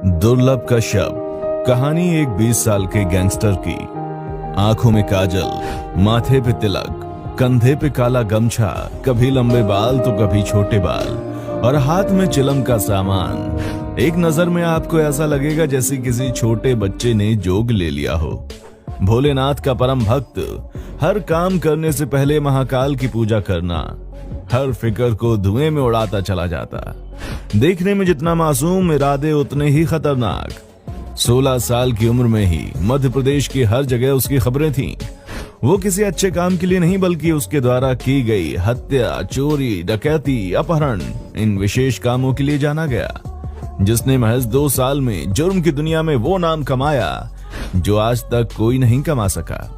दुर्लभ कश्यप। कहानी एक 20 साल के गैंगस्टर की। आंखों में काजल, माथे पे तिलक, कंधे पे काला गमछा, कभी लंबे बाल तो कभी छोटे बाल, और हाथ में चिलम का सामान। एक नजर में आपको ऐसा लगेगा जैसे किसी छोटे बच्चे ने जोग ले लिया हो। भोलेनाथ का परम भक्त, हर काम करने से पहले महाकाल की पूजा करना, हर फिक्र को धुएं में उड़ाता चला जाता। देखने में जितना मासूम, इरादे उतने ही खतरनाक। 16 साल की उम्र में ही मध्य प्रदेश की हर जगह उसकी खबरें थीं। वो किसी अच्छे काम के लिए नहीं बल्कि उसके द्वारा की गई हत्या, चोरी, डकैती, अपहरण, इन विशेष कामों के लिए जाना गया। जिसने महज 2 साल में जुर्म की दुनिया में वो नाम कमाया जो आज तक कोई नहीं कमा सका।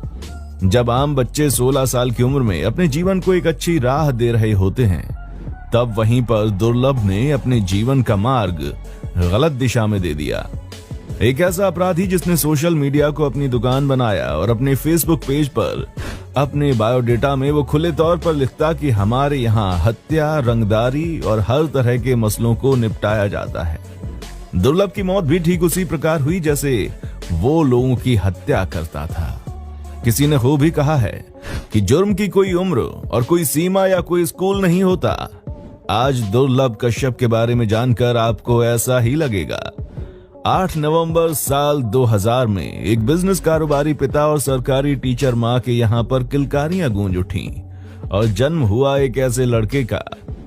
जब आम बच्चे 16 साल की उम्र में अपने जीवन को एक अच्छी राह दे रहे होते हैं, तब वहीं पर दुर्लभ ने अपने जीवन का मार्ग गलत दिशा में दे दिया। एक ऐसा अपराधी जिसने सोशल मीडिया को अपनी दुकान बनाया और अपने फेसबुक पेज पर अपने बायोडेटा में वो खुले तौर पर लिखता कि हमारे यहाँ हत्या, रंगदारी और हर तरह के मसलों को निपटाया जाता है। दुर्लभ की मौत भी ठीक उसी प्रकार हुई जैसे वो लोगों की हत्या करता था। किसी ने खूब ही कहा है कि जुर्म की कोई उम्र और कोई सीमा या कोई स्कूल नहीं होता। आज दुर्लभ कश्यप के बारे में जानकर आपको ऐसा ही लगेगा। 8 नवंबर साल 2000 में एक बिजनेस कारोबारी पिता और सरकारी टीचर मां के यहां पर किलकारियां गूंज उठी और जन्म हुआ एक ऐसे लड़के का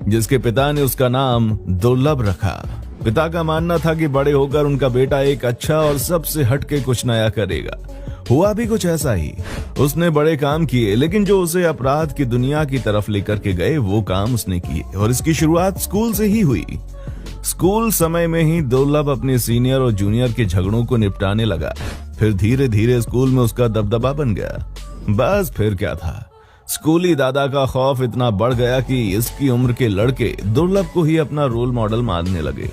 जिसके पिता ने उसका नाम दुर्लभ रखा। पिता का मानना था कि बड़े होकर उनका बेटा एक अच्छा और सबसे हटके कुछ नया करेगा। हुआ भी कुछ ऐसा ही। उसने बड़े काम किए, लेकिन जो उसे अपराध की दुनिया की तरफ लेकर के गए वो काम उसने किए, और इसकी शुरुआत स्कूल से ही हुई। स्कूल समय में ही दुर्लभ अपने सीनियर और जूनियर के झगड़ों को निपटाने लगा। फिर धीरे धीरे स्कूल में उसका दबदबा बन गया। बस फिर क्या था, स्कूली दादा का खौफ इतना बढ़ गया कि इसकी उम्र के लड़के दुर्लभ को ही अपना रोल मॉडल मानने लगे।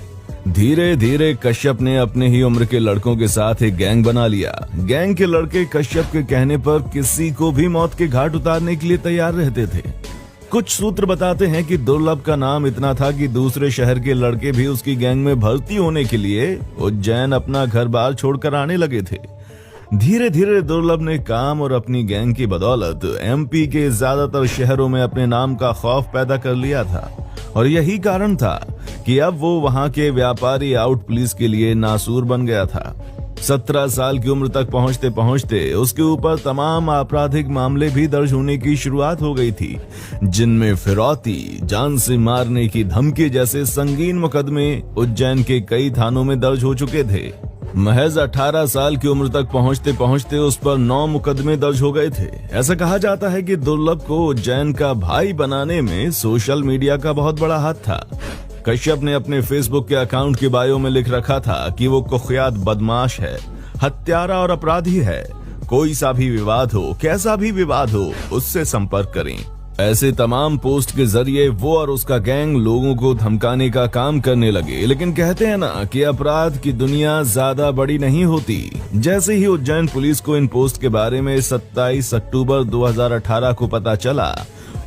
धीरे धीरे कश्यप ने अपने ही उम्र के लड़कों के साथ एक गैंग बना लिया। गैंग के लड़के कश्यप के कहने पर किसी को भी मौत के घाट उतारने के लिए तैयार रहते थे। कुछ सूत्र बताते हैं कि दुर्लभ का नाम इतना था कि दूसरे शहर के लड़के भी उसकी गैंग में भर्ती होने के लिए उज्जैन अपना घर बार छोड़कर आने लगे थे। धीरे धीरे दुर्लभ ने काम और अपनी गैंग की बदौलत एमपी के ज्यादातर शहरों में अपने नाम का खौफ पैदा कर लिया था, और यही कारण था कि अब वो वहां के व्यापारी आउट पुलिस के लिए नासूर बन गया था। 17 साल की उम्र तक पहुंचते पहुंचते उसके ऊपर तमाम आपराधिक मामले भी दर्ज होने की शुरुआत हो गई थी, जिनमें फिरौती, जान से मारने की धमकी जैसे संगीन मुकदमे उज्जैन के कई थानों में दर्ज हो चुके थे। महज 18 साल की उम्र तक पहुंचते पहुंचते उस पर 9 मुकदमे दर्ज हो गए थे। ऐसा कहा जाता है कि दुर्लभ को उज्जैन का भाई बनाने में सोशल मीडिया का बहुत बड़ा हाथ था। कश्यप ने अपने फेसबुक के अकाउंट के बायो में लिख रखा था कि वो कुख्यात बदमाश है, हत्यारा और अपराधी है। कोई सा भी विवाद हो, कैसा भी विवाद हो, उससे संपर्क करें। ऐसे तमाम पोस्ट के जरिए वो और उसका गैंग लोगों को धमकाने का काम करने लगे। लेकिन कहते हैं ना कि अपराध की दुनिया ज्यादा बड़ी नहीं होती। जैसे ही उज्जैन पुलिस को इन पोस्ट के बारे में 27 अक्टूबर 2018 को पता चला,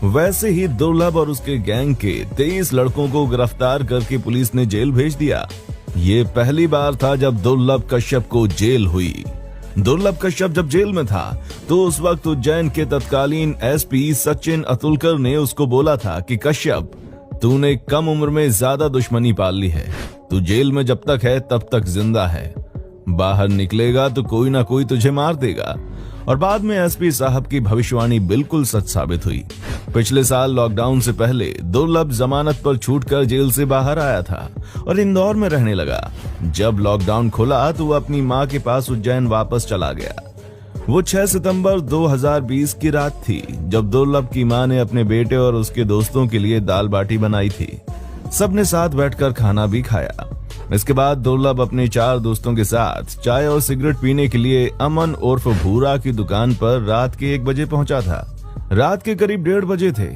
वैसे ही दुर्लभ और उसके गैंग के 23 लड़कों को गिरफ्तार करके पुलिस ने जेल भेज दिया। ये पहली बार था जब दुर्लभ कश्यप को जेल हुई। दुर्लभ कश्यप जब जेल में था तो उस वक्त उज्जैन के तत्कालीन एसपी सचिन अतुलकर ने उसको बोला था कि कश्यप, तूने कम उम्र में ज्यादा दुश्मनी पाल ली है। तू जेल में जब तक है तब तक जिंदा है, बाहर निकलेगा तो कोई ना कोई तुझे मार देगा। और बाद में एसपी साहब की भविष्यवाणी बिल्कुल सच साबित हुई। पिछले साल लॉकडाउन से पहले दुर्लभ जमानत पर छूटकर जेल से बाहर आया था और इंदौर में रहने लगा। जब लॉकडाउन खुला तो वो अपनी मां के पास उज्जैन वापस चला गया। वो 6 सितंबर 2020 की रात थी जब दुर्लभ की मां ने अपने बेटे और उसके दोस्तों के लिए दाल बाटी बनाई थी। सबने साथ बैठकर खाना भी खाया। इसके बाद दुर्लभ अपने 4 दोस्तों के साथ चाय और सिगरेट पीने के लिए अमन उर्फ भूरा की दुकान पर रात के 1 बजे पहुंचा था। रात के करीब 1:30 बजे थे।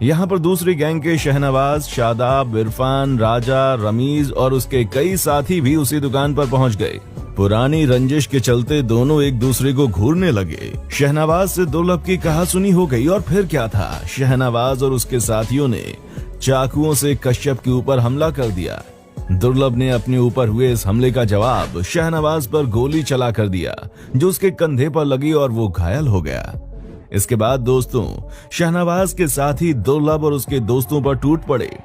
यहाँ पर दूसरी गैंग के शहनवाज, शादाब, इरफान, राजा, रमीज और उसके कई साथी भी उसी दुकान पर पहुंच गए। पुरानी रंजिश के चलते दोनों एक दूसरे को घूरने लगे। शहनवाज से दुर्लभ की कहासुनी हो गई और फिर क्या था, शहनवाज और उसके साथियों ने चाकुओं से कश्यप के ऊपर हमला कर दिया। दुर्लभ ने अपने ऊपर हुए इस हमले का जवाब शाहनवाज पर गोली चला कर दिया, जो उसके कंधे पर लगी और वो घायल हो गया। इसके बाद दोस्तों, शाहनवाज के साथी दुर्लभ और उसके दोस्तों पर टूट पड़े।